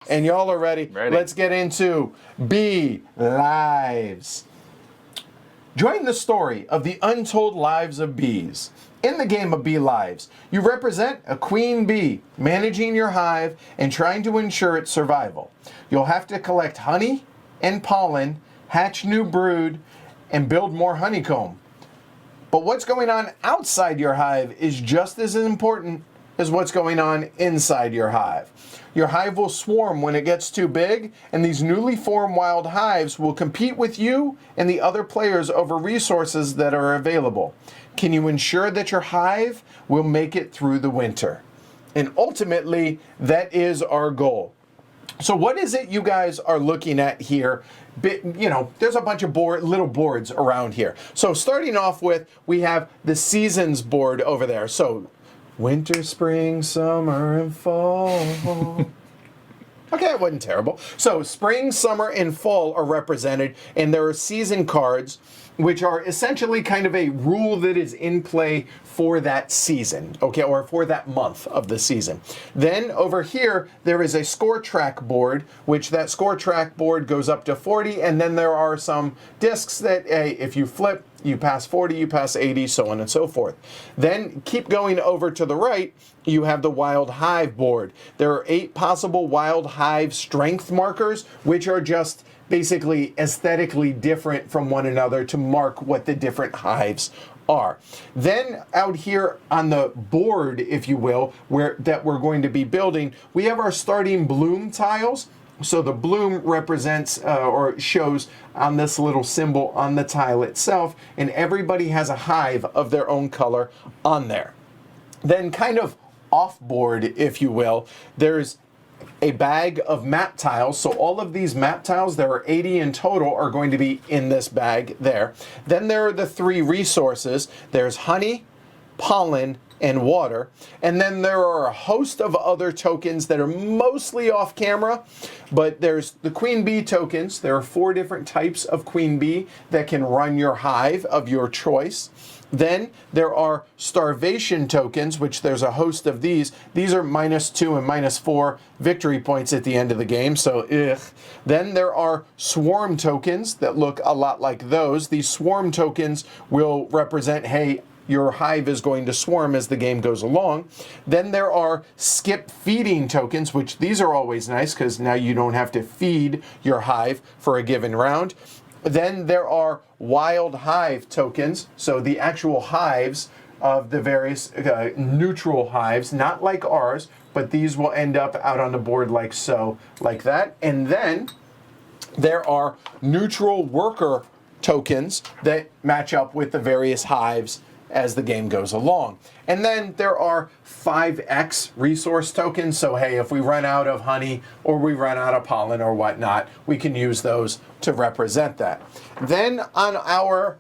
And y'all are ready? Ready. Let's get into Bee Lives. Join the story of the untold lives of bees. In the game of Bee Lives, you represent a queen bee, managing your hive and trying to ensure its survival. You'll have to collect honey and pollen, hatch new brood, and build more honeycomb. But what's going on outside your hive is just as important as what's going on inside your hive. Your hive will swarm when it gets too big, and these newly formed wild hives will compete with you and the other players over resources that are available. Can you ensure that your hive will make it through the winter? And ultimately, that is our goal. So what is it you guys are looking at here? There's a bunch of little boards around here. So starting off with, we have the seasons board over there. So winter, spring, summer, and fall. Okay, it wasn't terrible. So spring, summer, and fall are represented, and there are season cards, which are essentially kind of a rule that is in play for that season, okay, or for that month of the season. Then over here, there is a score track board, which that score track board goes up to 40, and then there are some discs that, if you flip, you pass 40, you pass 80, so on and so forth. Then keep going over to the right, you have the wild hive board. There are 8 possible wild hive strength markers, which are just basically aesthetically different from one another to mark what the different hives are. Then out here on the board, if you will, that we're going to be building, we have our starting bloom tiles. So the bloom represents or shows on this little symbol on the tile itself, and everybody has a hive of their own color on there. Then kind of off board, if you will, there's a bag of map tiles. So all of these map tiles, there are 80 in total, are going to be in this bag there. Then there are the 3 resources. There's honey, pollen, and water. And then there are a host of other tokens that are mostly off camera, but there's the queen bee tokens. There are 4 different types of queen bee that can run your hive of your choice. Then there are starvation tokens, which there's a host of these. These are -2 and -4 victory points at the end of the game, so ugh. Then there are swarm tokens that look a lot like those. These swarm tokens will represent, hey, your hive is going to swarm as the game goes along. Then there are skip feeding tokens, which these are always nice because now you don't have to feed your hive for a given round. Then there are wild hive tokens, so the actual hives of the various neutral hives, not like ours, but these will end up out on the board like so, like that. And then there are neutral worker tokens that match up with the various hives as the game goes along. And then there are 5x resource tokens. So hey, if we run out of honey or we run out of pollen or whatnot, we can use those to represent that. Then on our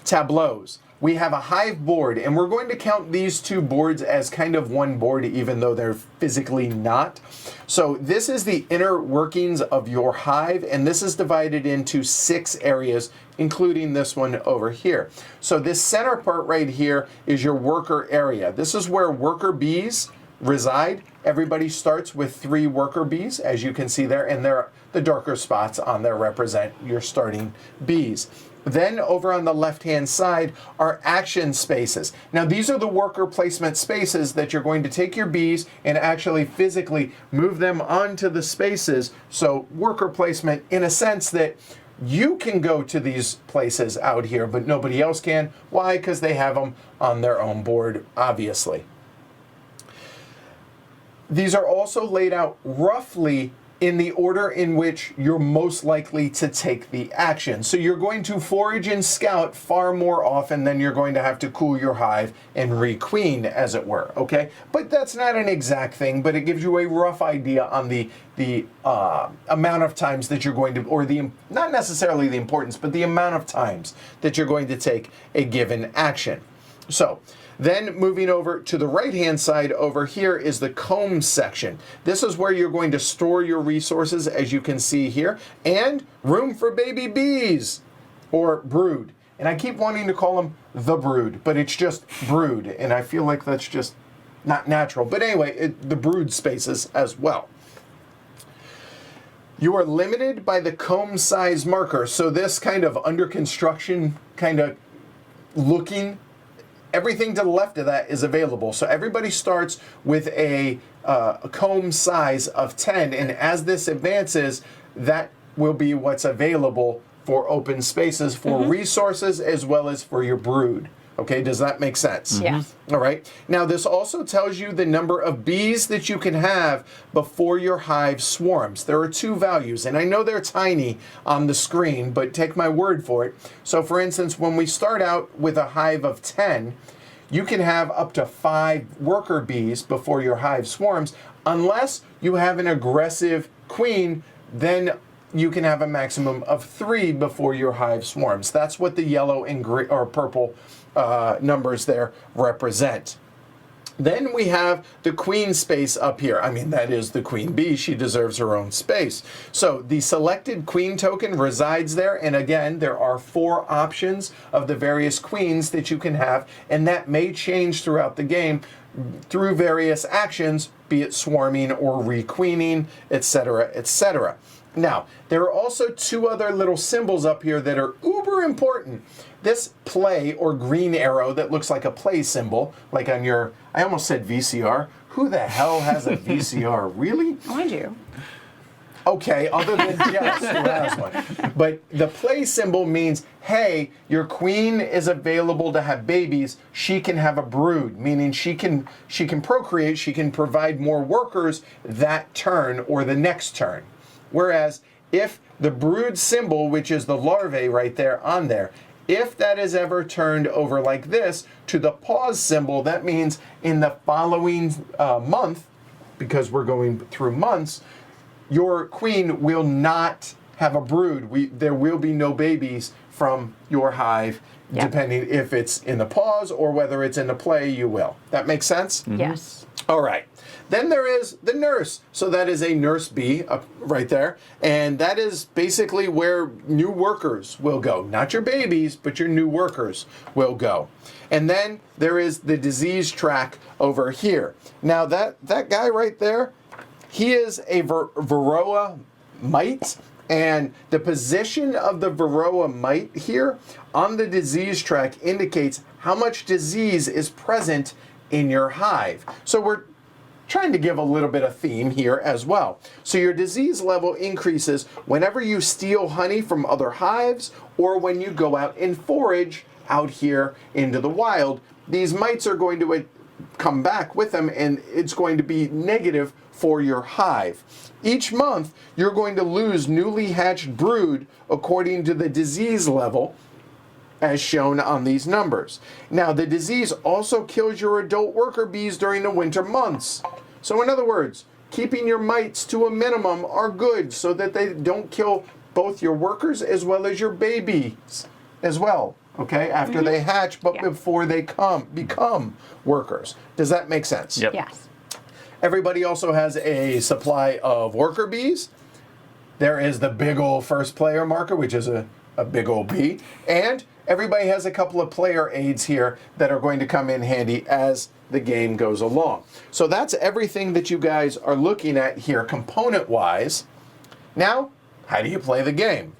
tableaus, we have a hive board, and we're going to count these 2 boards as kind of one board, even though they're physically not. So this is the inner workings of your hive, and this is divided into 6 areas, including this one over here. So this center part right here is your worker area. This is where worker bees reside. Everybody starts with 3 worker bees, as you can see there, and the darker spots on there represent your starting bees. Then over on the left-hand side are action spaces. Now these are the worker placement spaces that you're going to take your bees and actually physically move them onto the spaces. So worker placement in a sense that you can go to these places out here, but nobody else can. Why? Because they have them on their own board, obviously. These are also laid out roughly in the order in which you're most likely to take the action. So you're going to forage and scout far more often than you're going to have to cool your hive and requeen, as it were, okay? But that's not an exact thing, but it gives you a rough idea on the amount of times that you're going to, or not necessarily the importance, but the amount of times that you're going to take a given action. So then moving over to the right-hand side over here is the comb section. This is where you're going to store your resources, as you can see here, and room for baby bees, or brood. And I keep wanting to call them the brood, but it's just brood, and I feel like that's just not natural, but anyway, the brood spaces as well. You are limited by the comb size marker. So this kind of under construction kind of looking, everything to the left of that is available. So everybody starts with a comb size of 10, and as this advances, that will be what's available for open spaces, for resources, as well as for your brood. Okay, does that make sense? Yes. All right. Now, this also tells you the number of bees that you can have before your hive swarms. There are 2 values, and I know they're tiny on the screen, but take my word for it. So, for instance, when we start out with a hive of 10, you can have up to 5 worker bees before your hive swarms. Unless you have an aggressive queen, then you can have a maximum of 3 before your hive swarms. That's what the yellow and green or purple numbers there represent. Then we have the queen space up here. I mean, that is the queen bee. She deserves her own space. So the selected queen token resides there. And again, there are 4 options of the various queens that you can have. And that may change throughout the game through various actions, be it swarming or requeening, etc., etc. Now, there are also 2 other little symbols up here that are uber important. This play or green arrow that looks like a play symbol, like on your, I almost said VCR. Who the hell has a VCR? Really? I do. Okay, other than Jess, who has one. But the play symbol means, hey, your queen is available to have babies. She can have a brood, meaning she can procreate. She can provide more workers that turn or the next turn. Whereas if the brood symbol, which is the larvae right there on there, if that is ever turned over like this to the pause symbol, that means in the following month, because we're going through months, your queen will not have a brood. There will be no babies from your hive, depending if it's in the pause or whether it's in the play, you will. That makes sense? Yes. All right. Then there is the nurse. So that is a nurse bee up right there. And that is basically where new workers will go. Not your babies, but your new workers will go. And then there is the disease track over here. Now that guy right there, he is a Varroa mite. And the position of the Varroa mite here on the disease track indicates how much disease is present in your hive. So we're trying to give a little bit of theme here as well. So your disease level increases whenever you steal honey from other hives or when you go out and forage out here into the wild. These mites are going to come back with them, and it's going to be negative for your hive. Each month, you're going to lose newly hatched brood according to the disease level as shown on these numbers. Now, the disease also kills your adult worker bees during the winter months. So in other words, keeping your mites to a minimum are good so that they don't kill both your workers as well as your babies as well, okay, after they hatch, but before they become workers. Does that make sense? Yep. Yes. Everybody also has a supply of worker bees. There is the big old first player marker, which is a big old bee. And everybody has a couple of player aids here that are going to come in handy as the game goes along. So that's everything that you guys are looking at here component-wise. Now, how do you play the game?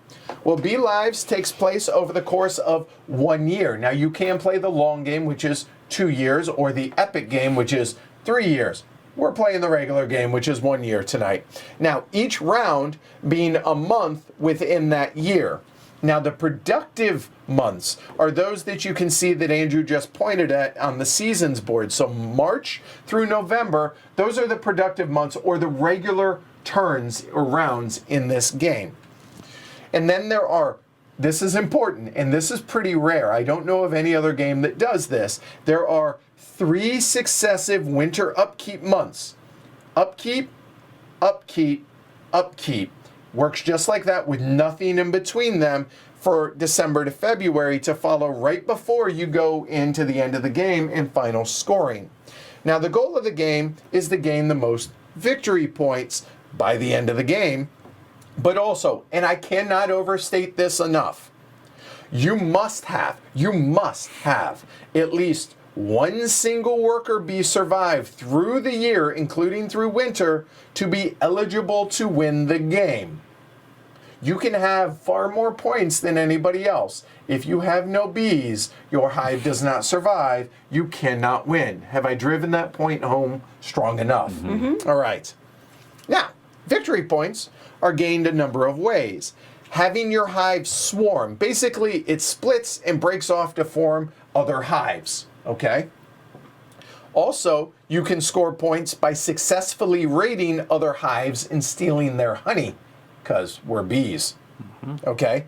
Well, Bee Lives takes place over the course of 1 year. Now, you can play the long game, which is 2 years, or the epic game, which is 3 years. We're playing the regular game, which is 1 year tonight. Now, each round being a month within that year. Now, the productive months are those that you can see that Andrew just pointed at on the seasons board. So March through November, those are the productive months or the regular turns or rounds in this game. And then there are, this is important, and this is pretty rare. I don't know of any other game that does this. There are 3 successive winter upkeep months. Upkeep, upkeep, upkeep. Works just like that with nothing in between them for December to February to follow right before you go into the end of the game and final scoring. Now, the goal of the game is to gain the most victory points by the end of the game, but also, and I cannot overstate this enough, you must have at least one single worker bee survive through the year, including through winter, to be eligible to win the game. You can have far more points than anybody else. If you have no bees, your hive does not survive, you cannot win. Have I driven that point home strong enough? All right. Now, victory points are gained a number of ways. Having your hive swarm, basically it splits and breaks off to form other hives, okay? Also, you can score points by successfully raiding other hives and stealing their honey, because we're bees, okay?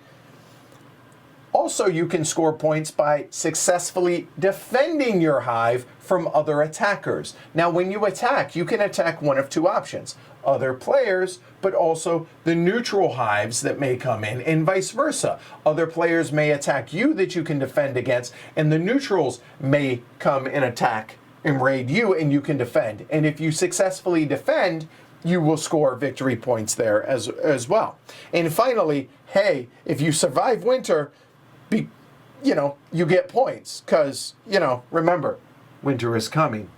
Also, you can score points by successfully defending your hive from other attackers. Now, when you attack, you can attack one of two options. Other players, but also the neutral hives that may come in, and vice versa. Other players may attack you that you can defend against, and the neutrals may come and attack and raid you, and you can defend. And if you successfully defend, you will score victory points there as well. And finally, hey, if you survive winter, you get points, because, remember, winter is coming.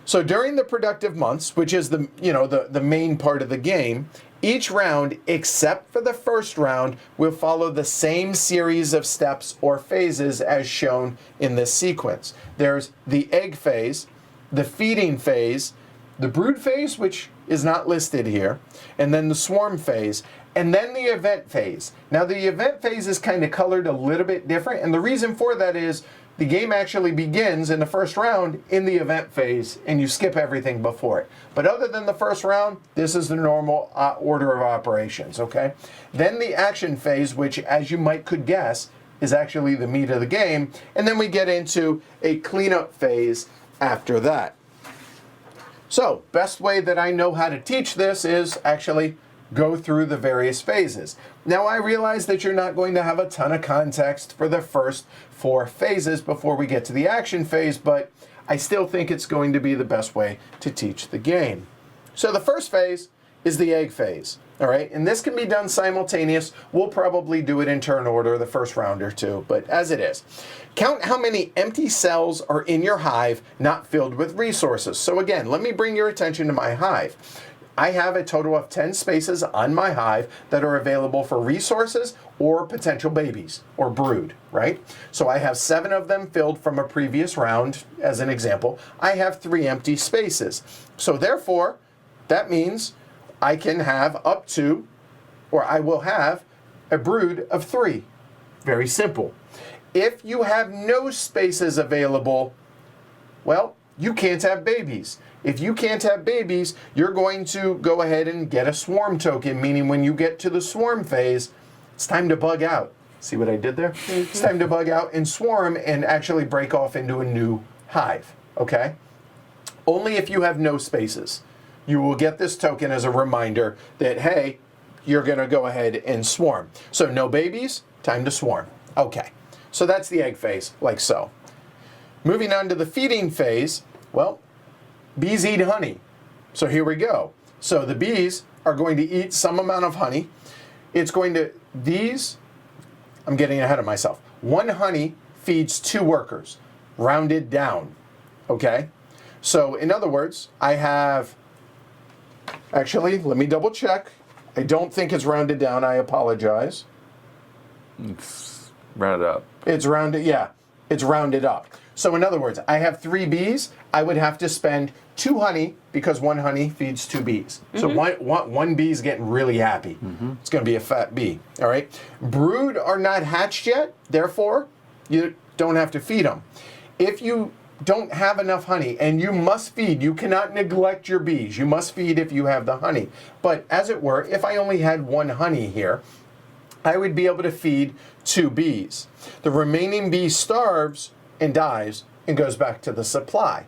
So during the productive months, which is the main part of the game, each round, except for the first round, will follow the same series of steps or phases as shown in this sequence. There's the egg phase, the feeding phase, the brood phase, which is not listed here, and then the swarm phase, and then the event phase. Now, the event phase is kind of colored a little bit different, and the reason for that is the game actually begins in the first round in the event phase, and you skip everything before it. But other than the first round, this is the normal order of operations, okay? Then the action phase, which, as you could guess, is actually the meat of the game, and then we get into a cleanup phase after that. So, best way that I know how to teach this is actually go through the various phases. Now, I realize that you're not going to have a ton of context for the first 4 phases before we get to the action phase, but I still think it's going to be the best way to teach the game. So the first phase is the egg phase, all right? And this can be done simultaneous. We'll probably do it in turn order the first round or two, but as it is. Count how many empty cells are in your hive not filled with resources. So again, let me bring your attention to my hive. I have a total of 10 spaces on my hive that are available for resources or potential babies or brood, right? So I have 7 of them filled from a previous round, as an example. I have 3 empty spaces. So therefore, that means I can have up to, or I will have, a brood of 3. Very simple. If you have no spaces available, well, you can't have babies. If you can't have babies, you're going to go ahead and get a swarm token, meaning when you get to the swarm phase, it's time to bug out. See what I did there? It's time to bug out and swarm and actually break off into a new hive, okay? Only if you have no spaces. You will get this token as a reminder that, hey, you're going to go ahead and swarm. So no babies, time to swarm. Okay, so that's the egg phase, like so. Moving on to the feeding phase, well, bees eat honey. So here we go. So the bees are going to eat some amount of honey. It's going to, I'm getting ahead of myself. 1 honey feeds 2 workers, rounded down, okay? So in other words, I have, actually, let me double check. I don't think it's rounded down, I apologize. It's rounded up. It's rounded, yeah, it's rounded up. So in other words, I have 3 bees. I would have to spend 2 honey because 1 honey feeds 2 bees. So one bee is getting really happy. It's going to be a fat bee, all right? Brood are not hatched yet. Therefore, you don't have to feed them. If you don't have enough honey, and you must feed, you cannot neglect your bees. You must feed if you have the honey. But as it were, if I only had 1 honey here, I would be able to feed 2 bees. The remaining bee starves and dies and goes back to the supply.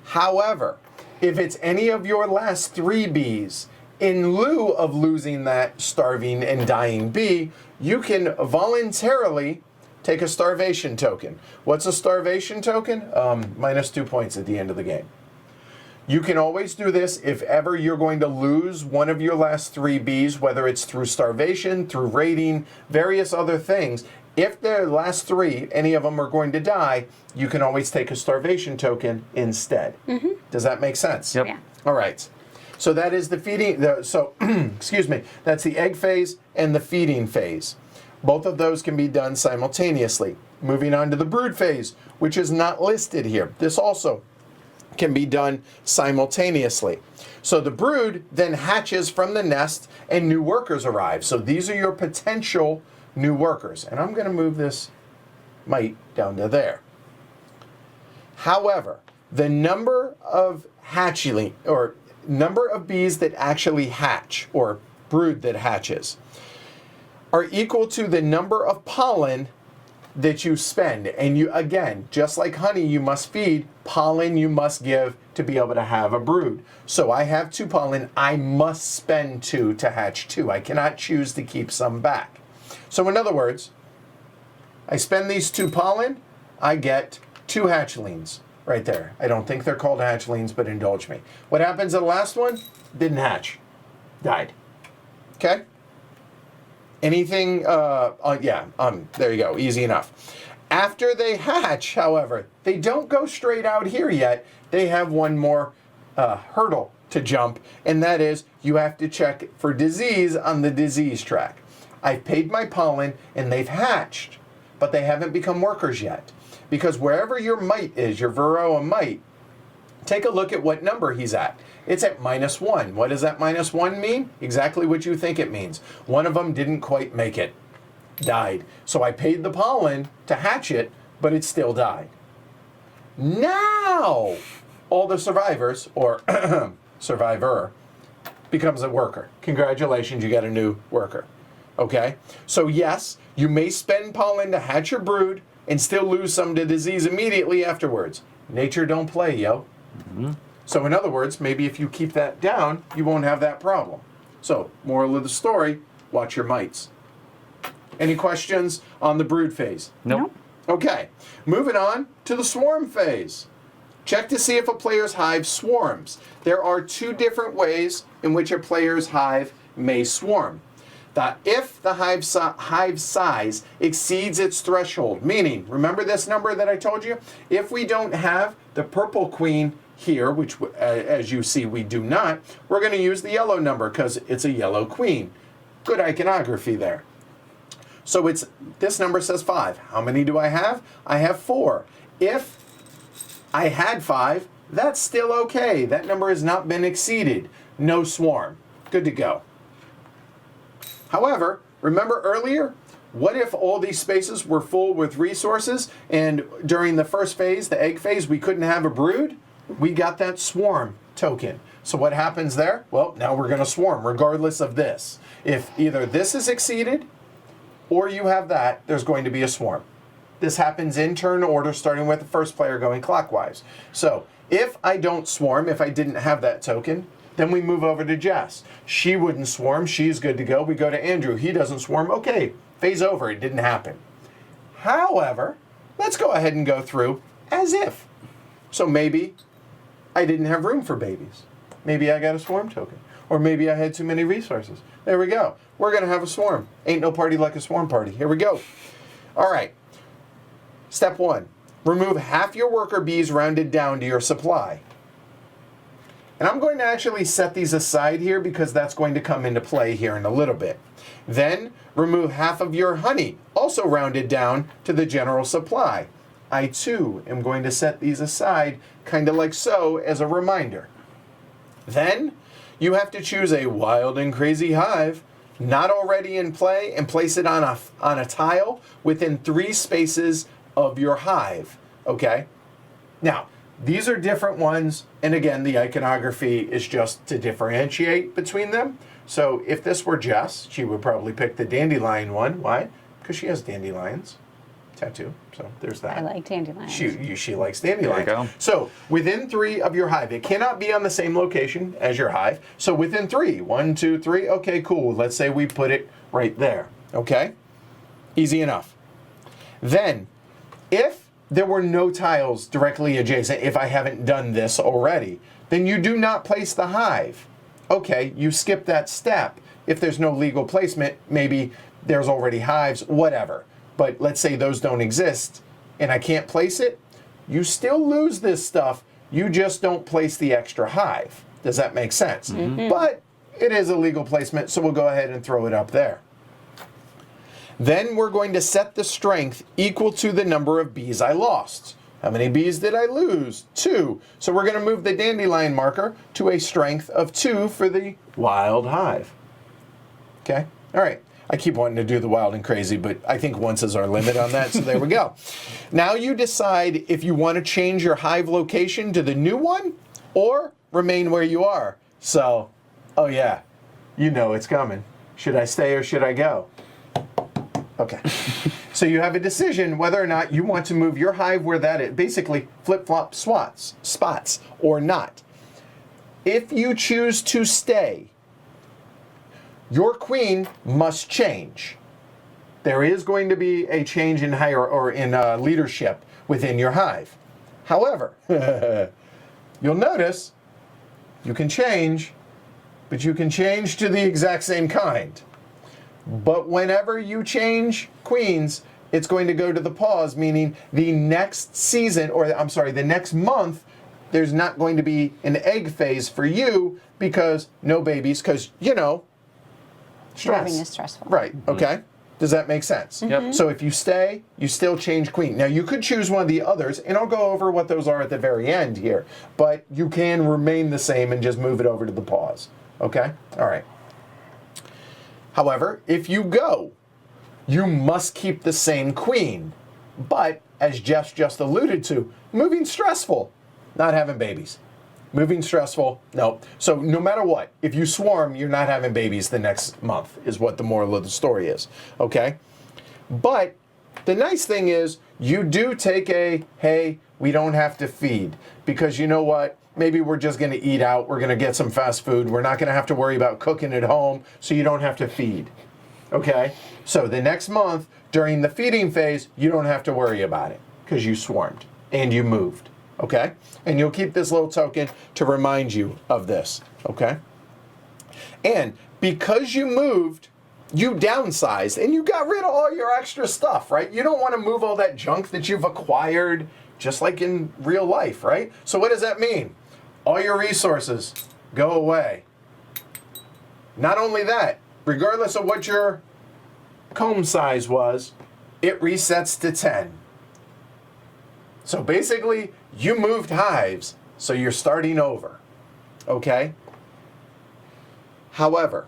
However, if it's any of your last 3 bees, in lieu of losing that starving and dying bee, you can voluntarily take a starvation token. What's a starvation token? -2 points at the end of the game. You can always do this if ever you're going to lose one of your last 3 bees, whether it's through starvation, through raiding, various other things. If the last 3, any of them are going to die, you can always take a starvation token instead. Does that make sense? Yep. Yeah. All right. So that is the feeding, excuse me, that's the egg phase and the feeding phase. Both of those can be done simultaneously. Moving on to the brood phase, which is not listed here. This also can be done simultaneously. So the brood then hatches from the nest and new workers arrive. So these are your potential new workers. And I'm going to move this mite down to there. However, the number of hatchling, or number of bees that actually hatch, or brood that hatches, are equal to the number of pollen that you spend. And you, again, just like honey you must feed, pollen you must give to be able to have a brood. So I have 2 pollen, I must spend 2 to hatch 2. I cannot choose to keep some back. So in other words, I spend these 2 pollen, I get 2 hatchlings right there. I don't think they're called hatchlings, but indulge me. What happens to the last one? Didn't hatch. Died. Okay? Anything, there you go, easy enough. After they hatch, however, they don't go straight out here yet. They have one more hurdle to jump, and that is you have to check for disease on the disease track. I've paid my pollen, and they've hatched, but they haven't become workers yet. Because wherever your mite is, your Varroa mite, take a look at what number he's at. It's at -1. What does that -1 mean? Exactly what you think it means. One of them didn't quite make it. Died. So I paid the pollen to hatch it, but it still died. Now, all the survivors, or survivor, becomes a worker. Congratulations, you got a new worker. Okay? So yes, you may spend pollen to hatch your brood and still lose some to disease immediately afterwards. Nature don't play, yo. So in other words, maybe if you keep that down, you won't have that problem. So, moral of the story, watch your mites. Any questions on the brood phase? Nope. Okay, moving on to the swarm phase. Check to see if a player's hive swarms. There are 2 different ways in which a player's hive may swarm. If the hive size exceeds its threshold, meaning, remember this number that I told you? If we don't have the purple queen here, which as you see we do not, we're going to use the yellow number because it's a yellow queen. Good iconography there. So this number says 5. How many do I have? I have 4. If I had 5, that's still okay. That number has not been exceeded. No swarm. Good to go. However, remember earlier, what if all these spaces were full with resources and during the first phase, the egg phase, we couldn't have a brood? We got that swarm token. So what happens there? Well, now we're going to swarm regardless of this. If either this is exceeded or you have that, there's going to be a swarm. This happens in turn order, starting with the first player going clockwise. So if I don't swarm, if I didn't have that token, then we move over to Jess. She wouldn't swarm. She's good to go. We go to Andrew. He doesn't swarm. Okay, phase over. It didn't happen. However, let's go ahead and go through as if. So maybe I didn't have room for babies. Maybe I got a swarm token. Or maybe I had too many resources. There we go. We're going to have a swarm. Ain't no party like a swarm party. Here we go. All right. Step 1. Remove half your worker bees rounded down to your supply. And I'm going to actually set these aside here because that's going to come into play here in a little bit. Then remove half of your honey, also rounded down to the general supply. I too am going to set these aside kind of like so as a reminder. Then you have to choose a wild and crazy hive not already in play and place it on a tile within 3 spaces of your hive. Okay? Now, these are different ones, and again, the iconography is just to differentiate between them. So if this were Jess, she would probably pick the dandelion one. Why? Because she has dandelions tattoo. So there's that. I like dandelions. She likes dandelions. There you go. So within 3 of your hive, it cannot be on the same location as your hive. So within 3, 1, 2, 3. Okay, cool. Let's say we put it right there. Okay? Easy enough. Then, if there were no tiles directly adjacent, if I haven't done this already, then you do not place the hive. Okay, you skip that step. If there's no legal placement, maybe there's already hives, whatever. but let's say those don't exist and I can't place it, you still lose this stuff. You just don't place the extra hive. Does that make sense? But it is a legal placement, so we'll go ahead and throw it up there. Then we're going to set the strength equal to the number of bees I lost. How many bees did I lose? 2. So we're going to move the dandelion marker to a strength of 2 for the wild hive. Okay? All right. I keep wanting to do the wild and crazy, but I think once is our limit on that, so there we go. Now you decide if you want to change your hive location to the new one or remain where you are. So, oh yeah, you know it's coming. Should I stay or should I go? Okay. So you have a decision whether or not you want to move your hive where that is, basically flip-flop spots or not. If you choose to stay, your queen must change. There is going to be a change in leadership within your hive. However, you'll notice you can change, but you can change to the exact same kind. But whenever you change queens, it's going to go to the pause, meaning the next season, or I'm sorry, the next month, there's not going to be an egg phase for you because no babies, because, you know, stress. Having is stressful. Right, okay? Does that make sense? Yep. So if you stay, you still change queen. Now you could choose one of the others, and I'll go over what those are at the very end here, but you can remain the same and just move it over to the pause, okay? All right. However, if you go, you must keep the same queen. But, as Jeff just alluded to, moving stressful, not having babies. Moving stressful, no. So no matter what, if you swarm, you're not having babies the next month, is what the moral of the story is, okay? But the nice thing is, you do take a, hey, we don't have to feed. Because you know what? Maybe we're just going to eat out. We're going to get some fast food. We're not going to have to worry about cooking at home, so you don't have to feed. Okay? So the next month, during the feeding phase, you don't have to worry about it because you swarmed and you moved. Okay? And you'll keep this little token to remind you of this. Okay? And because you moved, you downsized and you got rid of all your extra stuff, right? You don't want to move all that junk that you've acquired just like in real life, right? So what does that mean? All your resources go away. Not only that, regardless of what your comb size was, it resets to 10. So basically, you moved hives, so you're starting over, okay? However,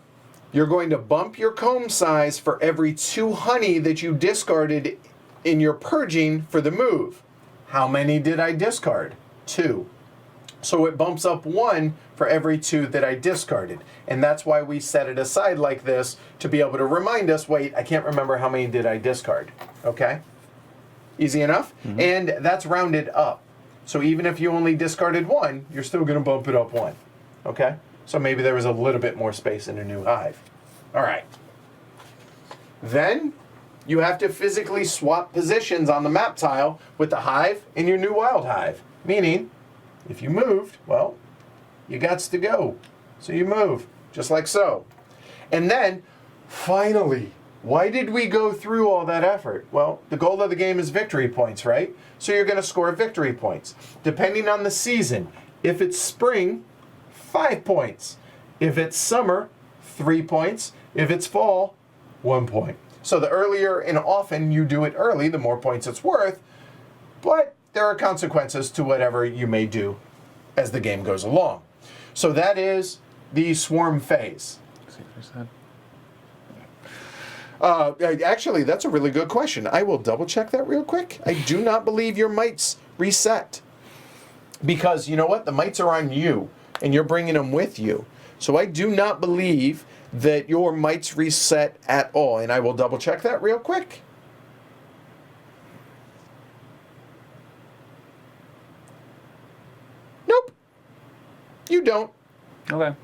you're going to bump your comb size for every 2 honey that you discarded in your purging for the move. How many did I discard? 2. So it bumps up 1 for every 2 that I discarded. And that's why we set it aside like this, to be able to remind us, wait, I can't remember how many did I discard. Okay? Easy enough? Mm-hmm. And that's rounded up. So even if you only discarded 1, you're still going to bump it up 1. Okay? So maybe there was a little bit more space in a new hive. All right. Then you have to physically swap positions on the map tile with the hive and your new wild hive. Meaning, if you moved, well, you gots to go. So you move, just like so. And then, finally, why did we go through all that effort? Well, the goal of the game is victory points, right? So you're going to score victory points. Depending on the season, if it's spring, 5 points. If it's summer, 3 points. If it's fall, 1 point. So the earlier and often you do it early, the more points it's worth. But there are consequences to whatever you may do as the game goes along. So that is the swarm phase. Actually, that's a really good question. I will double check that real quick. I do not believe your mites reset. Because you know what? The mites are on you, and you're bringing them with you. So I do not believe that your mites reset at all. And I will double check that real quick. Nope. You don't. Okay.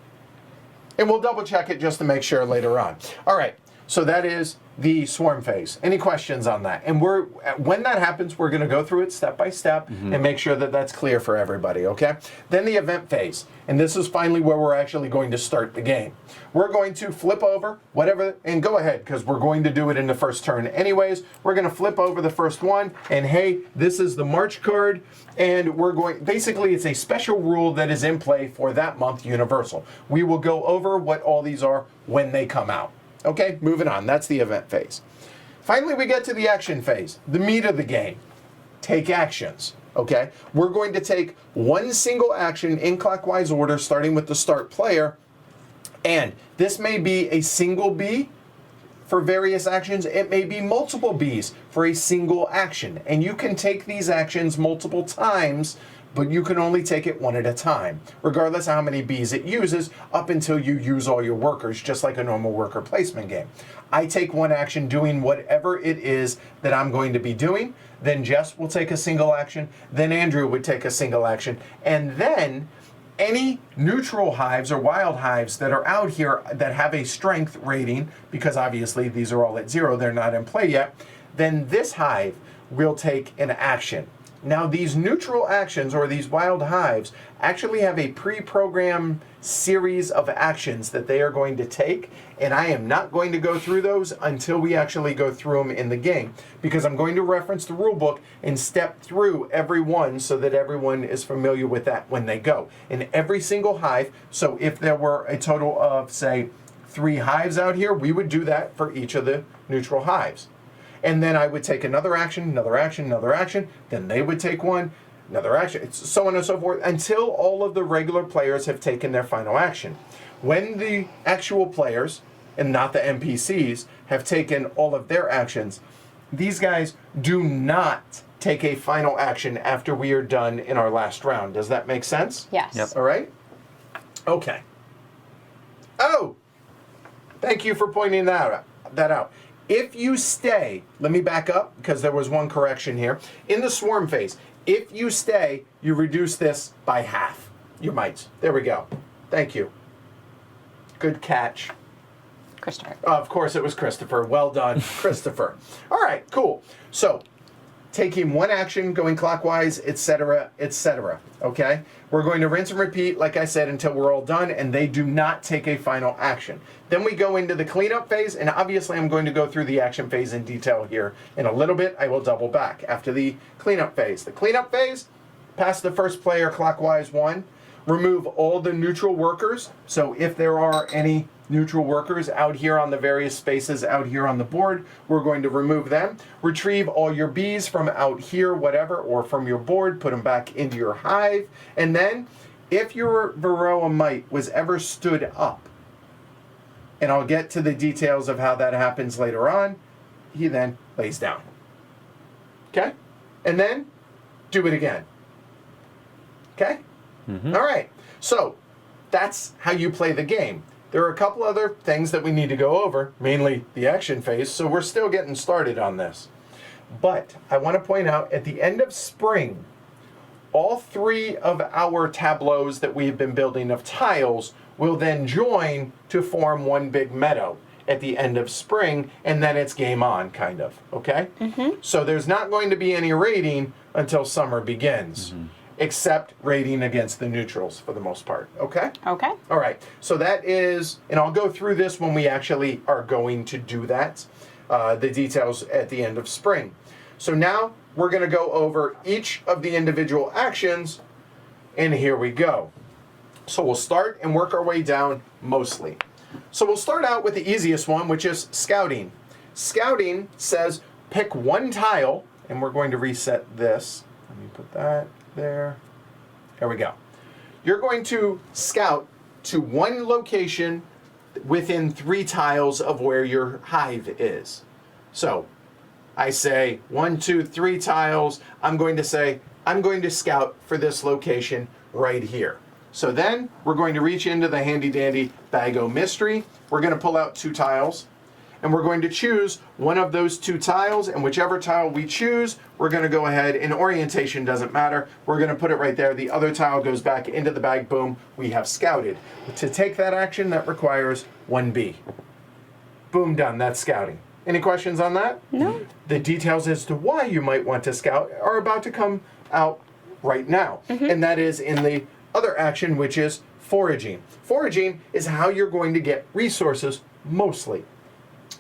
And we'll double check it just to make sure later on. All right. So that is the swarm phase. Any questions on that? And when that happens, we're going to go through it step by step and make sure that that's clear for everybody, okay? Then the event phase. And this is finally where we're actually going to start the game. We're going to flip over whatever, and go ahead, because we're going to do it in the first turn anyways. We're going to flip over the first one, and hey, this is the March card, and we're going, basically it's a special rule that is in play for that month universal. We will go over what all these are when they come out. Okay, moving on. That's the event phase. Finally, we get to the action phase, the meat of the game. Take actions. Okay, we're going to take one single action in clockwise order, starting with the start player. And this may be a single bee for various actions. It may be multiple bees for a single action. And you can take these actions multiple times, but you can only take it one at a time, regardless of how many bees it uses, up until you use all your workers, just like a normal worker placement game. I take one action doing whatever it is that I'm going to be doing, then Jess will take a single action, then Andrew would take a single action, and then any neutral hives or wild hives that are out here that have a strength rating, because obviously these are all at 0, they're not in play yet, then this hive will take an action. Now, these neutral actions, or these wild hives, actually have a pre-programmed series of actions that they are going to take, and I am not going to go through those until we actually go through them in the game, because I'm going to reference the rule book and step through every one so that everyone is familiar with that when they go. In every single hive, so if there were a total of, say, 3 hives out here, we would do that for each of the neutral hives. And then I would take another action, another action, another action. Then they would take one, another action. It's so on and so forth until all of the regular players have taken their final action. When the actual players, and not the NPCs, have taken all of their actions, these guys do not take a final action after we are done in our last round. Does that make sense? Yes. Yep. All right? Okay. Oh! Thank you for pointing that out. If you stay, let me back up because there was one correction here. In the swarm phase, if you stay, you reduce this by half. Your mites. There we go. Thank you. Good catch. Christopher. Of course it was Christopher. Well done, Christopher. All right, cool. So, taking one action, going clockwise, etc., etc. Okay? We're going to rinse and repeat, like I said, until we're all done, and they do not take a final action. Then we go into the cleanup phase, and obviously I'm going to go through the action phase in detail here in a little bit. I will double back after the cleanup phase. The cleanup phase, pass the first player clockwise 1, remove all the neutral workers. So if there are any neutral workers out here on the various spaces out here on the board, we're going to remove them. Retrieve all your bees from out here, whatever, or from your board, put them back into your hive. And then, if your Varroa mite was ever stood up, and I'll get to the details of how that happens later on, he then lays down. Okay? And then, do it again. Okay? Mm-hmm. All right. So, that's how you play the game. There are a couple other things that we need to go over, mainly the action phase, so we're still getting started on this. But I want to point out, at the end of spring, all 3 of our tableaus that we've been building of tiles will then join to form one big meadow at the end of spring, and then it's game on, kind of, okay? Mm-hmm. So there's not going to be any raiding until summer begins. Mm-hmm. Except raiding against the neutrals for the most part, okay? Okay. All right, so that is, and I'll go through this when we actually are going to do that, the details at the end of spring. So now we're going to go over each of the individual actions, and here we go. So we'll start and work our way down mostly. So we'll start out with the easiest one, which is scouting. Scouting says pick one tile, and we're going to reset this. Let me put that there. There we go. You're going to scout to one location within 3 tiles of where your hive is. So I say 1, 2, 3 tiles. I'm going to say I'm going to scout for this location right here. So then we're going to reach into the handy dandy Bag-O Mystery. We're going to pull out 2 tiles. And we're going to choose one of those 2 tiles, and whichever tile we choose, we're going to go ahead, and orientation doesn't matter. We're going to put it right there. The other tile goes back into the bag. Boom, we have scouted. To take that action, that requires 1 bee. Boom, done. That's scouting. Any questions on that? No. The details as to why you might want to scout are about to come out right now. And that is in the other action, which is foraging. Foraging is how you're going to get resources mostly.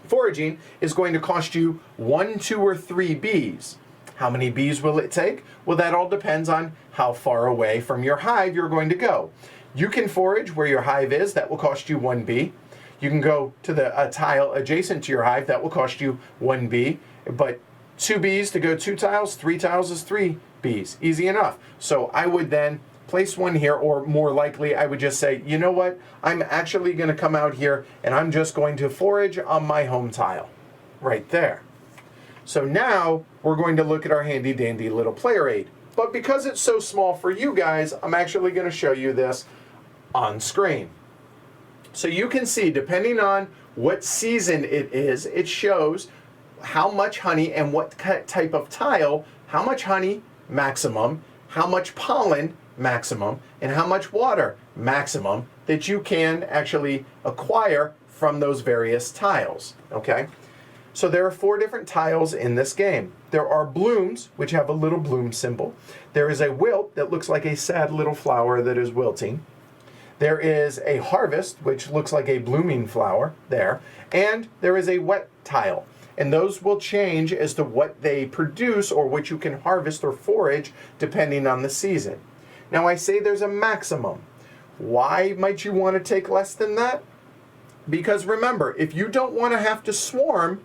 Foraging is going to cost you 1, 2, or 3 bees. How many bees will it take? Well, that all depends on how far away from your hive you're going to go. You can forage where your hive is. That will cost you 1 bee. You can go to a tile adjacent to your hive. That will cost you 1 bee. But 2 bees to go 2 tiles, 3 tiles is 3 bees. Easy enough. So I would then place one here, or more likely I would just say, you know what? I'm actually going to come out here and I'm just going to forage on my home tile. Right there. So now we're going to look at our handy dandy little player aid. But because it's so small for you guys, I'm actually going to show you this on screen. So you can see, depending on what season it is, it shows how much honey and what type of tile, how much honey, maximum, how much pollen, maximum, and how much water, maximum, that you can actually acquire from those various tiles, okay? So there are 4 different tiles in this game. There are blooms, which have a little bloom symbol. There is a wilt that looks like a sad little flower that is wilting. There is a harvest, which looks like a blooming flower there. And there is a wet tile. And those will change as to what they produce or what you can harvest or forage depending on the season. Now I say there's a maximum. Why might you want to take less than that? Because remember, if you don't want to have to swarm,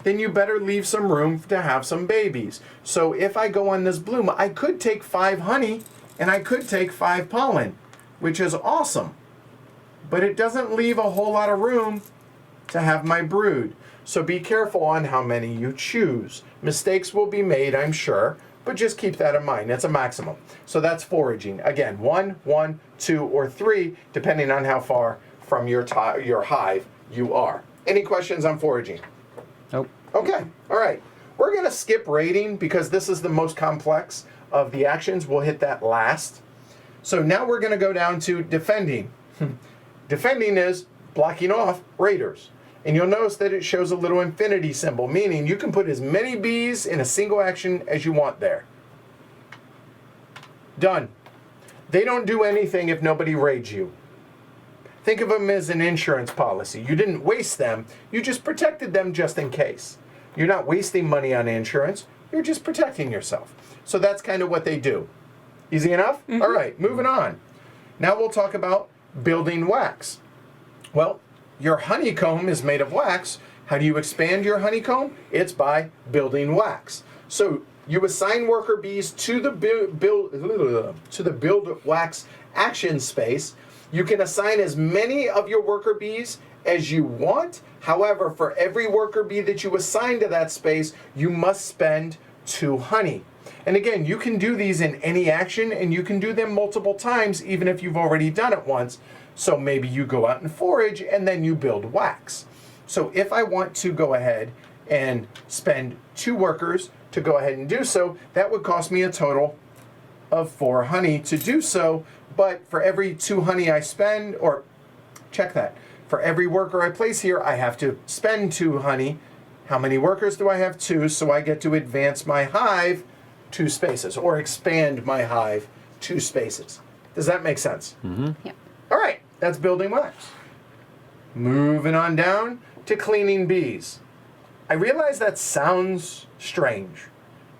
then you better leave some room to have some babies. So if I go on this bloom, I could take 5 honey and I could take 5 pollen, which is awesome. But it doesn't leave a whole lot of room to have my brood. So be careful on how many you choose. Mistakes will be made, I'm sure, but just keep that in mind. That's a maximum. So that's foraging. Again, 1, 2, or 3, depending on how far from your hive you are. Any questions on foraging? Nope. Okay, all right. We're going to skip raiding because this is the most complex of the actions. We'll hit that last. So now we're going to go down to defending. Defending is blocking off raiders. And you'll notice that it shows a little infinity symbol, meaning you can put as many bees in a single action as you want there. Done. They don't do anything if nobody raids you. Think of them as an insurance policy. You didn't waste them, you just protected them just in case. You're not wasting money on insurance, you're just protecting yourself. So that's kind of what they do. Easy enough? All right, moving on. Now we'll talk about building wax. Well, your honeycomb is made of wax. How do you expand your honeycomb? It's by building wax. So you assign worker bees to the build wax action space. You can assign as many of your worker bees as you want. However, for every worker bee that you assign to that space, you must spend 2 honey. And again, you can do these in any action, and you can do them multiple times, even if you've already done it once. So maybe you go out and forage, and then you build wax. So if I want to go ahead and spend 2 workers to go ahead and do so, that would cost me a total of 4 honey to do so. But for every 2 honey I spend, or check that, for every worker I place here, I have to spend 2 honey. How many workers do I have? 2, so I get to advance my hive 2 spaces, or expand my hive 2 spaces. Does that make sense? Mm-hmm. Yep. All right, that's building wax. Moving on down to cleaning bees. I realize that sounds strange.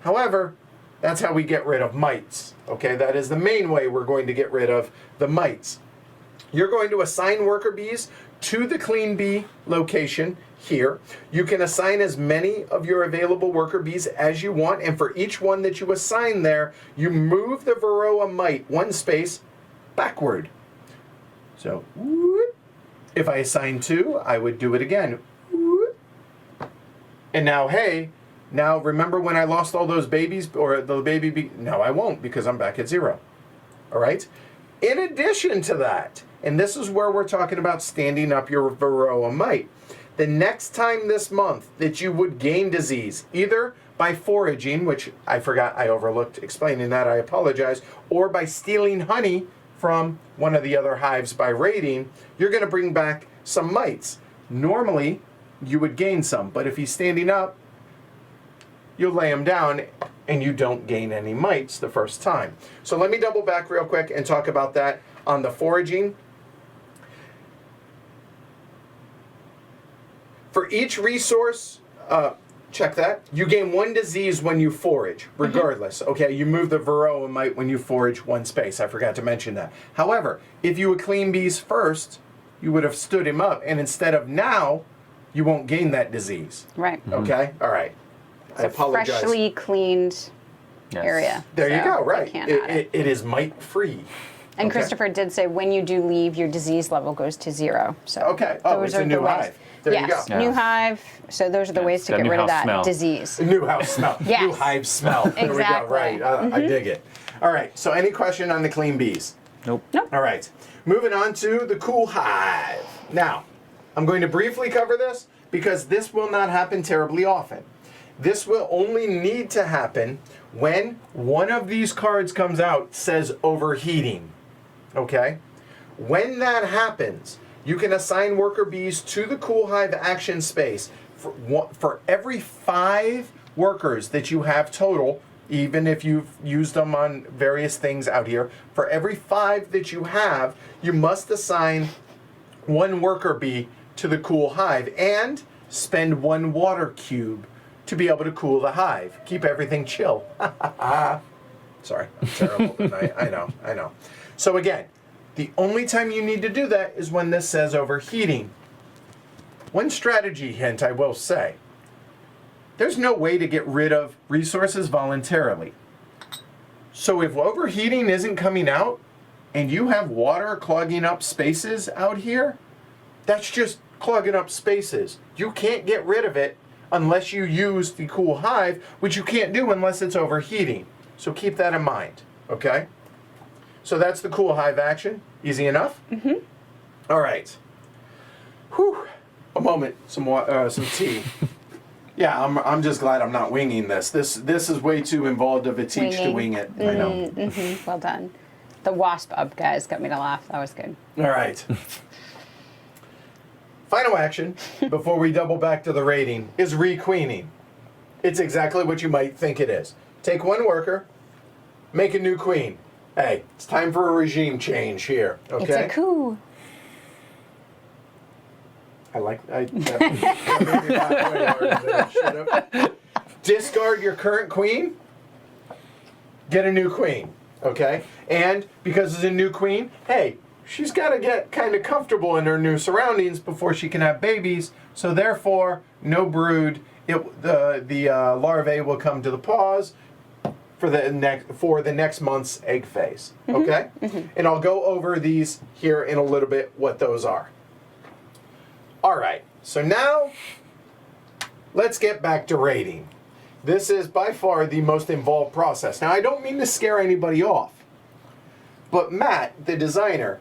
However, that's how we get rid of mites. Okay, that is the main way we're going to get rid of the mites. You're going to assign worker bees to the clean bee location here. You can assign as many of your available worker bees as you want, and for each one that you assign there, you move the varroa mite 1 space backward. So, whoop. If I assign 2, I would do it again. Whoop. And now, hey, now remember when I lost all those babies, or the baby bee? No, I won't, because I'm back at 0. All right? In addition to that, and this is where we're talking about standing up your varroa mite, the next time this month that you would gain disease, either by foraging, which I forgot, I overlooked explaining that, I apologize, or by stealing honey from one of the other hives by raiding, you're going to bring back some mites. Normally, you would gain some. But if he's standing up, you'll lay him down and you don't gain any mites the first time. So let me double back real quick and talk about that on the foraging. For each resource, check that, you gain 1 disease when you forage, regardless. Okay, you move the varroa mite when you forage 1 space. I forgot to mention that. However, if you would clean bees first, you would have stood him up, and instead of now, you won't gain that disease. Right. Okay? All right. I apologize. Freshly cleaned Yes. area. There you so go, right. you can't add it. It is mite-free. And Okay. Christopher did say when you do leave, your disease level goes to 0. So Okay. Oh, those it's a are new the ways. hive. There you yes, go. new Yeah. hive. So those are the Yeah, ways it's to got get new rid of house that smell. disease. New house smell. Yes. New hive smell. There we go. Exactly. Right. I dig it. All right. So any question on the clean bees? Nope. Nope. All right. Moving on to the cool hive. Now, I'm going to briefly cover this because this will not happen terribly often. This will only need to happen when one of these cards comes out, says overheating. Okay? When that happens, you can assign worker bees to the cool hive action space for every 5 workers that you have total, even if you've used them on various things out here. For every 5 that you have, you must assign 1 worker bee to the cool hive and spend 1 water cube to be able to cool the hive. Keep everything chill. Sorry, I'm terrible tonight. I know. So again, the only time you need to do that is when this says overheating. One strategy hint I will say. There's no way to get rid of resources voluntarily. So if overheating isn't coming out and you have water clogging up spaces out here, that's just clogging up spaces. You can't get rid of it unless you use the cool hive, which you can't do unless it's overheating. So keep that in mind, okay? So that's the cool hive action. Easy enough? Mm-hmm. All right. Whew. A moment. Some tea. Yeah, I'm just glad I'm not winging this. This is way too involved of a teach to wing it. I know. Mm-hmm. Well done. The wasp up guys got me to laugh. That was good. All right. Final action, before we double back to the rating, is requeening. It's exactly what you might think it is. Take 1 worker, make a new queen. Hey, it's time for a regime change here, okay? It's a coup. That made me laugh way harder than it should have. Discard your current queen, get a new queen, okay? And because it's a new queen, hey, she's got to get kind of comfortable in her new surroundings before she can have babies. So therefore, no brood. The larvae will come to the pause for the next month's egg phase. Okay, and I'll go over these here in a little bit what those are. All right. So now let's get back to rating. This is by far the most involved process. Now I don't mean to scare anybody off, but Matt, the designer,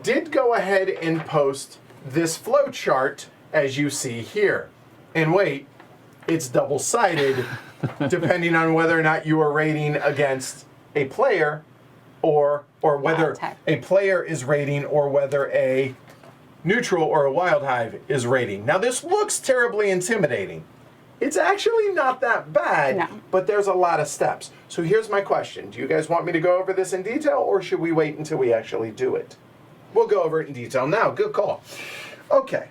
did go ahead and post this flow chart as you see here. And wait, it's double-sided depending on whether or not you are rating against a player or whether a player is rating or whether a neutral or a wild hive is rating. Now this looks terribly intimidating. It's actually not that bad, No. but there's a lot of steps. So here's my question. Do you guys want me to go over this in detail or should we wait until we actually do it? We'll go over it in detail now. Good call. Okay.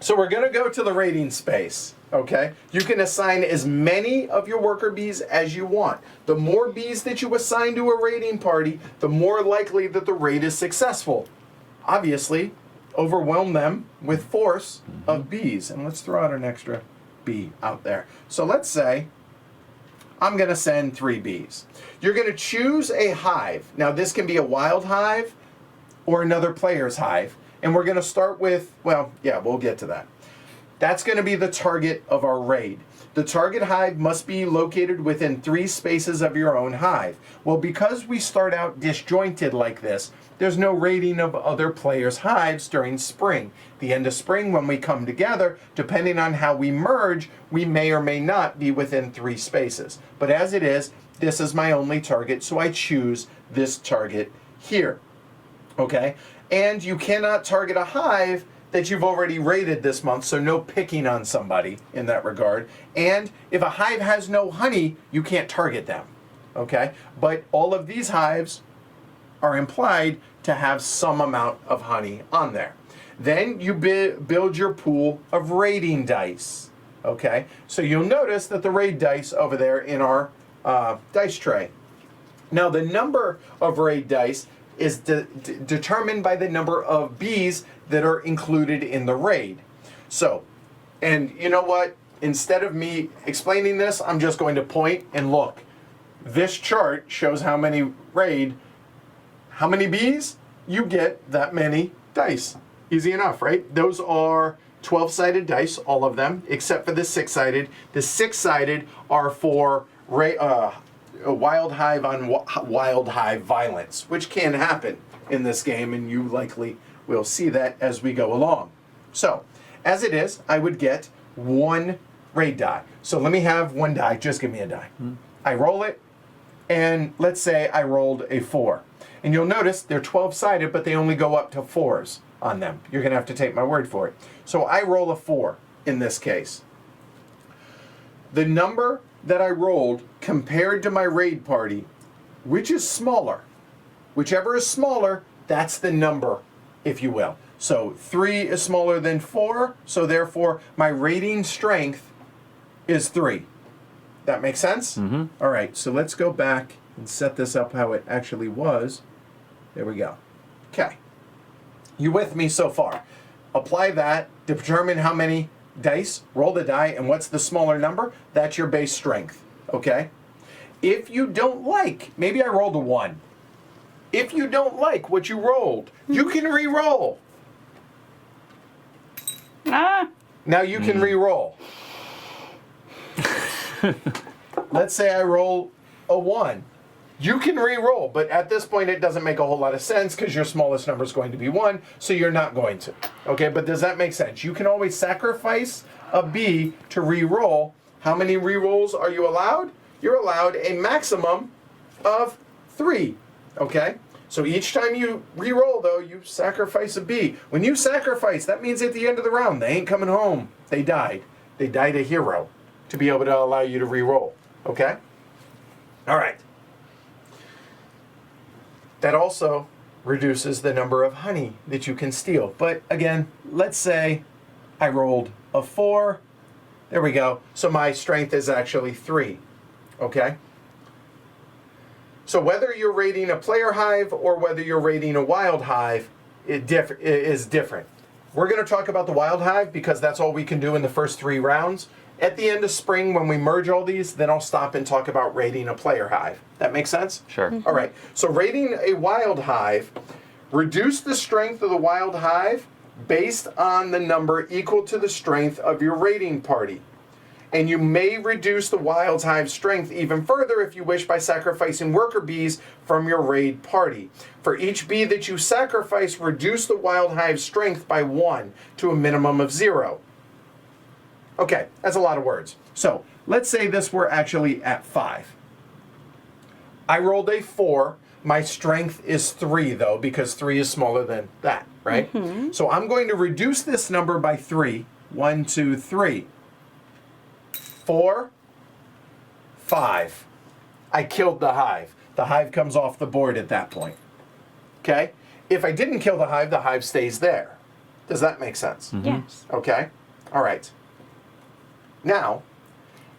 So we're going to go to the rating space. Okay? You can assign as many of your worker bees as you want. The more bees that you assign to a raiding party, the more likely that the raid is successful. Obviously, overwhelm them with force of bees. And let's throw out an extra bee out there. So let's say I'm going to send 3 bees. You're going to choose a hive. Now this can be a wild hive or another player's hive. And we're going to start with, well, yeah, we'll get to that. That's going to be the target of our raid. The target hive must be located within 3 spaces of your own hive. Well, because we start out disjointed like this, there's no raiding of other players' hives during spring. The end of spring, when we come together, depending on how we merge, we may or may not be within 3 spaces. But as it is, this is my only target, so I choose this target here. Okay? And you cannot target a hive that you've already raided this month, so no picking on somebody in that regard. And if a hive has no honey, you can't target them, okay? But all of these hives are implied to have some amount of honey on there. Then you build your pool of raiding dice, okay? So you'll notice that the raid dice over there in our dice tray. Now the number of raid dice is determined by the number of bees that are included in the raid. So, and you know what? Instead of me explaining this, I'm just going to point and look. This chart shows how many bees, you get that many dice. Easy enough, right? Those are 12-sided dice, all of them, except for the 6-sided. The 6-sided are for wild hive on wild hive violence, which can happen in this game, and you likely will see that as we go along. So, as it is, I would get 1 raid die. So let me have 1 die. Just give me a die. I roll it, and let's say I rolled a 4. And you'll notice they're 12-sided, but they only go up to 4s on them. You're going to have to take my word for it. So I roll a 4 in this case. The number that I rolled compared to my raid party, which is smaller, whichever is smaller, that's the number, if you will. So 3 is smaller than 4, so therefore my raiding strength is 3. That makes sense? Mm-hmm. All right, so let's go back and set this up how it actually was. There we go. Okay. You with me so far? Apply that to determine how many dice, roll the die, and what's the smaller number? That's your base strength, okay? If you don't like, maybe I rolled a 1. If you don't like what you rolled, you can re-roll. Now you can re-roll. Let's say I roll a 1. You can re-roll, but at this point it doesn't make a whole lot of sense because your smallest number is going to be 1, so you're not going to. Okay, but does that make sense? You can always sacrifice a bee to re-roll. How many re-rolls are you allowed? You're allowed a maximum of 3. Okay? So each time you re-roll, though, you sacrifice a bee. When you sacrifice, that means at the end of the round, they ain't coming home. They died. They died a hero to be able to allow you to re-roll. Okay? All right. That also reduces the number of honey that you can steal. But again, let's say I rolled a 4. There we go. So my strength is actually 3. Okay? So whether you're raiding a player hive or whether you're raiding a wild hive, it is different. We're going to talk about the wild hive because that's all we can do in the first 3 rounds. At the end of spring, when we merge all these, then I'll stop and talk about raiding a player hive. That makes sense? Sure. Mm-hmm. All right. So raiding a wild hive, reduce the strength of the wild hive based on the number equal to the strength of your raiding party. And you may reduce the wild hive strength even further if you wish by sacrificing worker bees from your raid party. For each bee that you sacrifice, reduce the wild hive strength by 1 to a minimum of 0. Okay, that's a lot of words. So let's say this were actually at 5. I rolled a 4. My strength is 3 though, because 3 is smaller than that, right? Mm-hmm. So I'm going to reduce this number by 3. 1, 2, 3. 4, 5. I killed the hive. The hive comes off the board at that point. Okay? If I didn't kill the hive stays there. Does that make sense? Mm-hmm. Yes. Okay? All right. Now,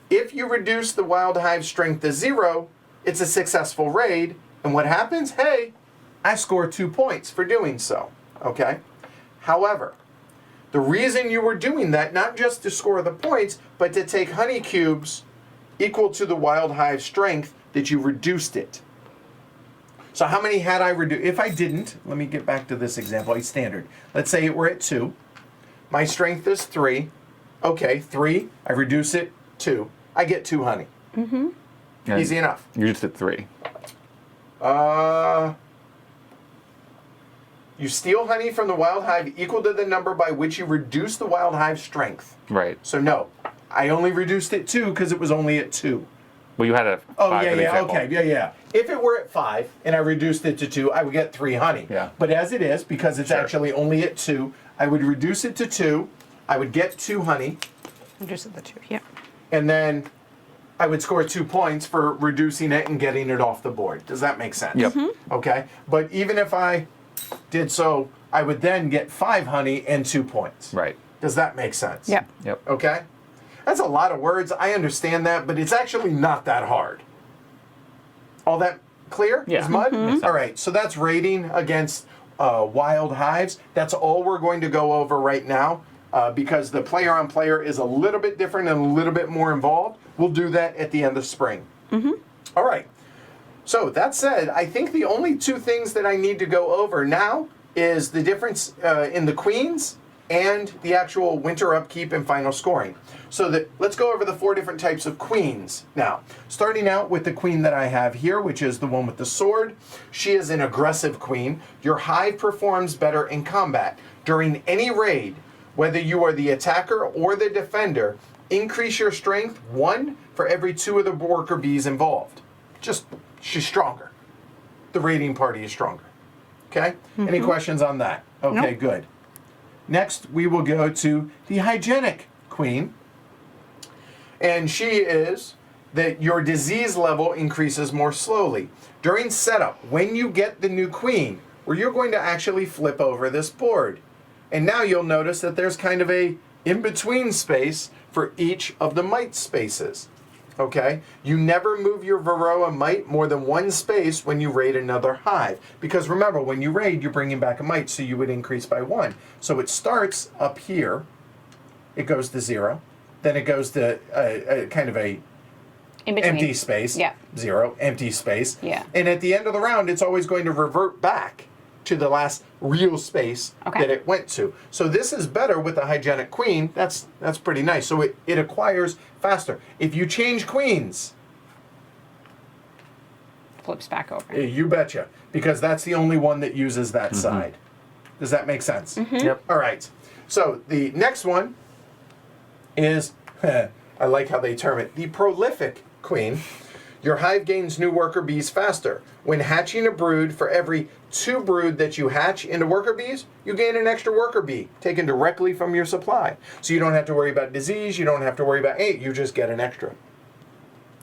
if you reduce the wild hive strength to 0, it's a successful raid. And what happens? Hey, I score 2 points for doing so. Okay? However, the reason you were doing that, not just to score the points, but to take honey cubes equal to the wild hive strength that you reduced it. So how many had I reduced? If I didn't, let me get back to this example, a standard. Let's say it were at 2. My strength is 3. Okay, 3, I reduce it, 2. I get 2 honey. Mm-hmm. And Easy enough. You just did 3. You steal honey from the wild hive equal to the number by which you reduce the wild hive strength. Right. So no, I only reduced it 2 because it was only at 2. Well, you had a 5 Oh, yeah, for the yeah, example. okay, yeah. If it were at 5 and I reduced it to 2, I would get 3 honey. Yeah. But as it is, because it's Sure. actually only at 2, I would reduce it to 2. I would get 2 honey, Reduce it to 2. Yeah. and then I would score 2 points for reducing it and getting it off the board. Does that make sense? Yep. Okay. But even if I did so, I would then get 5 honey and 2 points. Right. Does that make sense? Yep. Yep. Okay? That's a lot of words. I understand that, but it's actually not that hard. All that clear? Yeah. As mud? Makes sense. All right, so that's raiding against wild hives. That's all we're going to go over right now because the player on player is a little bit different and a little bit more involved. We'll do that at the end of spring. All right. So that said, I think the only 2 things that I need to go over now is the difference in the queens and the actual winter upkeep and final scoring. So let's go over the 4 different types of queens now. Starting out with the queen that I have here, which is the one with the sword. She is an aggressive queen. Your hive performs better in combat. During any raid, whether you are the attacker or the defender, increase your strength 1 for every 2 of the worker bees involved. She's stronger. The raiding party is stronger. Okay? Any questions on that? Okay, Nope. good. Next, we will go to the hygienic queen. And she is that your disease level increases more slowly. During setup, when you get the new queen, where you're going to actually flip over this board. And now you'll notice that there's kind of a in-between space for each of the mite spaces. Okay? You never move your Varroa mite more than 1 space when you raid another hive. Because remember, when you raid, you're bringing back a mite, so you would increase by 1. So it starts up here. It goes to 0. Then it goes to kind of a In between. empty space. Yeah. 0, empty space. Yeah. And at the end of the round, it's always going to revert back to the last real space Okay. that it went to. So this is better with the hygienic queen. That's pretty nice. So it acquires faster. If you change queens, Flips back over. you betcha, because that's the only one that uses that side. Does that make sense? Yep. All right. So the next one is, I like how they term it, the prolific queen. Your hive gains new worker bees faster. When hatching a brood, for every 2 brood that you hatch into worker bees, you gain an extra worker bee taken directly from your supply. So you don't have to worry about disease, you don't have to worry about 8, you just get an extra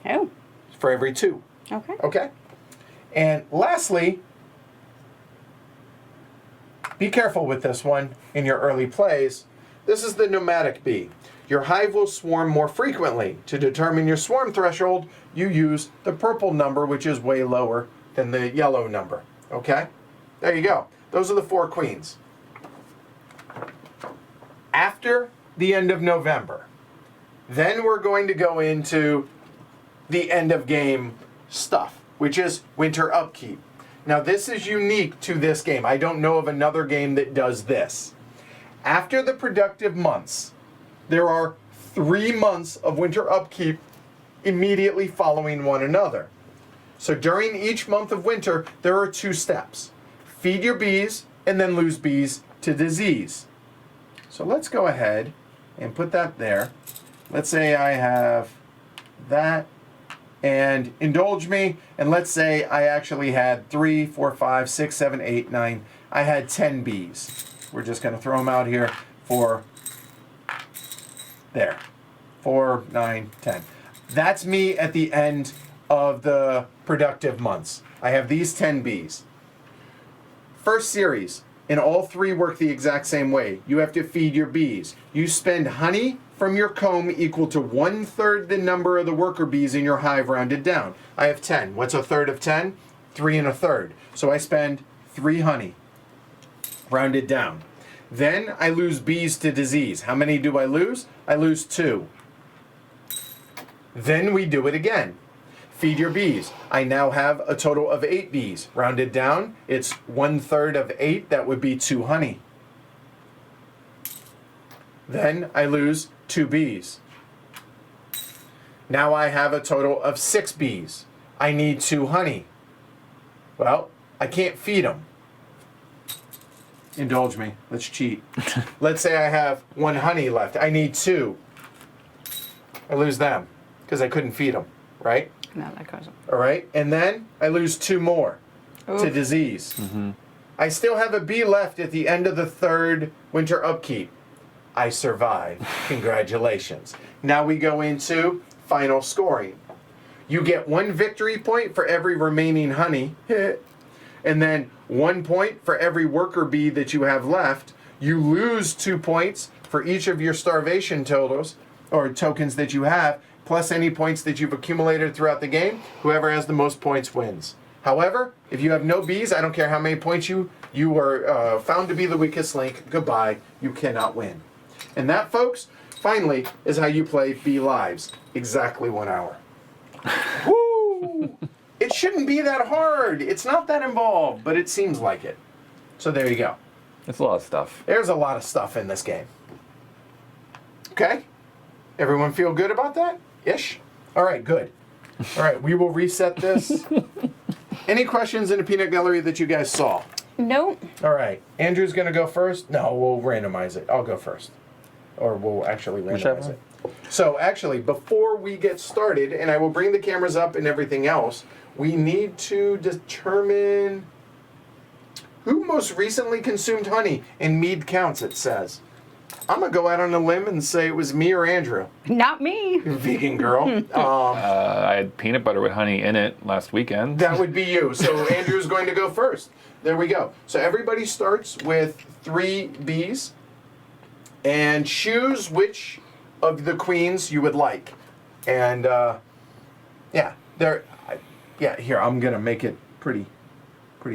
Oh, for every 2. okay. Okay? And lastly, be careful with this one in your early plays. This is the nomadic bee. Your hive will swarm more frequently. To determine your swarm threshold, you use the purple number, which is way lower than the yellow number. Okay? There you go. Those are the 4 queens. After the end of November, then we're going to go into the end of game stuff, which is winter upkeep. Now this is unique to this game. I don't know of another game that does this. After the productive months, there are 3 months of winter upkeep immediately following one another. So during each month of winter, there are 2 steps. Feed your bees and then lose bees to disease. So let's go ahead and put that there. Let's say I have that, and indulge me, and let's say I actually had 3, 4, 5, 6, 7, 8, 9. I had 10 bees. We're just going to throw them out here for there. 4, 9, 10. That's me at the end of the productive months. I have these 10 bees. First series, and all 3 work the exact same way. You have to feed your bees. You spend honey from your comb equal to 1/3 the number of the worker bees in your hive rounded down. I have 10. What's 1/3 of 10? 3 1/3. So I spend 3 honey, rounded down. Then I lose bees to disease. How many do I lose? I lose 2. Then we do it again. Feed your bees. I now have a total of 8 bees. Rounded down, it's 1/3 of 8. That would be 2 honey. Then I lose 2 bees. Now I have a total of 6 bees. I need 2 honey. Well, I can't feed them. Indulge me. Let's cheat. Let's say I have 1 honey left. I need 2. I lose them because I couldn't feed them, right? No, that goes up. All right. And then I lose 2 more to Oof. disease. I still have a bee left at the end of the 3rd winter upkeep. I survived. Congratulations. Now we go into final scoring. You get 1 victory point for every remaining honey, and then 1 point for every worker bee that you have left. You lose 2 points for each of your starvation totals, or tokens that you have, plus any points that you've accumulated throughout the game. Whoever has the most points wins. However, if you have no bees, I don't care how many points you are found to be the weakest link, goodbye, you cannot win. And that, folks, finally, is how you play Bee Lives. Exactly 1 hour. Woo! It shouldn't be that hard. It's not that involved, but it seems like it. So there you go. It's a lot of stuff. There's a lot of stuff in this game. Okay? Everyone feel good about that? Ish? All right, good. All right, we will reset this. Any questions in the peanut gallery that you guys saw? Nope. All right, Andrew's going to go first. No, we'll randomize it. I'll go first. Or we'll actually randomize Whichever. it. So actually, before we get started, and I will bring the cameras up and everything else, we need to determine who most recently consumed honey in mead counts, it says. I'm going to go out on a limb and say it was me or Andrew. Not me. Vegan girl. I had peanut butter with honey in it last weekend. That would be you. So Andrew's going to go first. There we go. So everybody starts with 3 bees and choose which of the queens you would like. And yeah, here, I'm going to make it pretty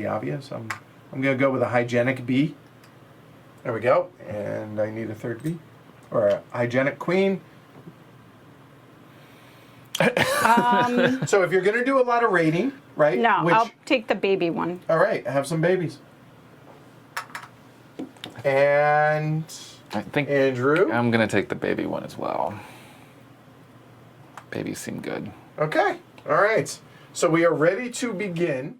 obvious. I'm going to go with a hygienic bee. There we go. And I need a 3rd bee. Or a hygienic queen. So if you're going to do a lot of rating, right? No, I'll take the baby one. All right, have some babies. And I think Andrew. I'm going to take the baby one as well. Babies seem good. Okay, all right. So we are ready to begin.